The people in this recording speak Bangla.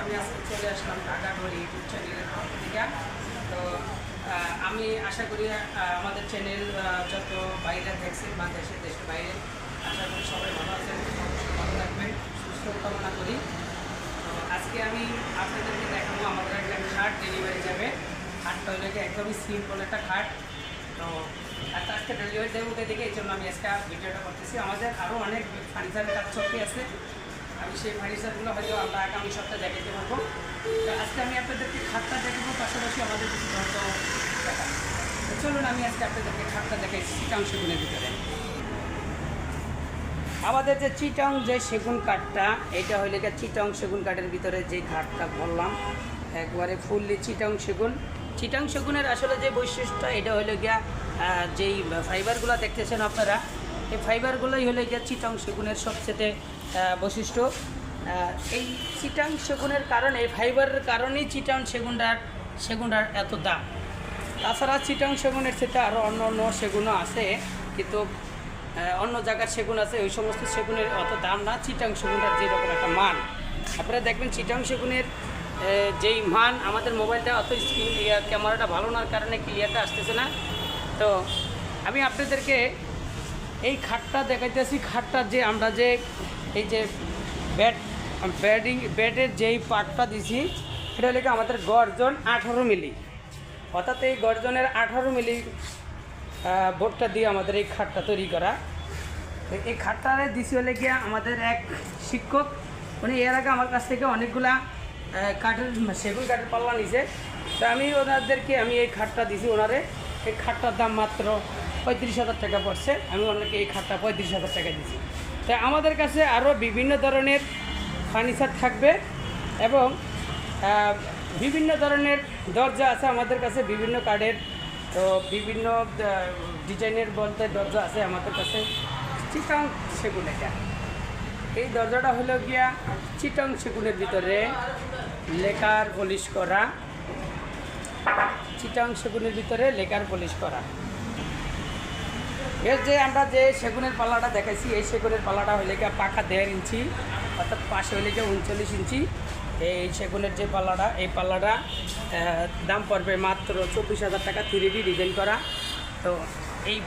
আমি আজকে চলে আসলাম ঢাকা ঘড়ি ইউটিউব চ্যানেলের পক্ষ থেকে। তো আমি আশা করি আমাদের চ্যানেল যত বাইরে দেখছেন বা দেশের বাইরে, আশা করি সবাই ভালো আছেন, ভালো থাকবেন, সুস্থ কামনা করি। তো আজকে আমি আপনাদেরকে দেখাবো আমাদের একটা খাট ডেলিভারি যাবে। খাটটা হলে একদমই সিম্পল একটা খাট। তো আজকে ডেলিভারি দেবো দেখে এই জন্য আমি আজকে ভিডিওটা করতেছি। আমাদের আরও অনেক ফার্নিচারের কাজ চলতে আছে, আমি সেই ফার্নিচারগুলো হয়তো আমরা আগামী সপ্তাহে দেখাতে পারবো। তো আজকে আমি আপনাদেরকে খাটটা দেখাবো, পাশাপাশি আমাদের কিছু ধরতো দেখাবো। চলুন আমি আজকে আপনাদেরকে খাটটা দেখাই চিটাং সেগুনের ভিতরে। আমাদের যে চিটাং যে সেগুন কাঠটা, এটা হইলে চিটাং সেগুন কাঠের ভিতরে যে খাটটা বললাম, একবারে ফুললি চিটাং সেগুন। চিটাং সেগুনের আসলে যে বৈশিষ্ট্য, এটা হইলে গিয়া যেই ফাইবারগুলো দেখতেছেন আপনারা, এই ফাইবারগুলোই হলে গিয়া চিটাং সেগুনের সবচেয়ে বৈশিষ্ট্য। এই চিটাং সেগুনের কারণে, ফাইবারের কারণেই চিটাং সেগুনটার এত দাম। তাছাড়া চিটাং সেগুনের সাথে আরও অন্য অন্য সেগুনও আছে, কিন্তু অন্য জায়গার সেগুন আছে, ওই সমস্ত সেগুনের অত দাম না। চিটাং সেগুনটার যেরকম একটা মান, আপনারা দেখবেন চিটাং সেগুনের যেই মান, আমাদের মোবাইলটা অত ক্যামেরাটা ভালো নার কারণে ক্লিয়ারটা আসতেছে না। তো আমি আপনাদেরকে এই খাটটা দেখাইতেছি। খাটটা যে আমরা যে এই যে বেডের যেই পার্টটা দিছি, এটা হলে আমাদের গর্জন 18 মিলি, অর্থাৎ এই গর্জনের 18 মিলি বোর্ডটা দিয়ে আমাদের এই খাটটা তৈরি করা। এই খাটটারে দিছি হলে গিয়ে আমাদের এক শিক্ষক, উনি এর আগে আমার কাছ থেকে অনেকগুলা সেগুন কাঠের পাল্লা নিছে। তো আমি ওনাদেরকে এই খাটটা দিছি ওনারে। এই খাটটার দাম মাত্র 35,000 টাকা পড়ছে। আমি ওনাকে এই খাটটা 35,000 টাকা দিছি। তো আমাদের কাছে আরও বিভিন্ন ধরনের ফার্নিচার থাকবে এবং বিভিন্ন ধরনের দরজা আছে আমাদের কাছে, বিভিন্ন কাঠের, তো বিভিন্ন ডিজাইনের বলতে দরজা আছে আমাদের কাছে। চিটাং সেগুন, এটা এই দরজাটা হলো গিয়া চিটাং সেগুনের ভিতরে লেকার পলিশ করা, চিটাং সেগুনের ভিতরে লেকার পলিশ করা। এর যে আমরা যে সেগুনের পাল্লাটা দেখাইছি, এই সেগুনের পাল্লাটা হলে গিয়া পাকা 1.5 ইঞ্চি, অর্থাৎ পাশে হলে গিয়ে 39 ইঞ্চি। এই সেগুনের যে পাল্লাটা, এই পাল্লাটা দাম পড়বে মাত্র 24,000 টাকা, 3D ডিজাইন করা। তো এই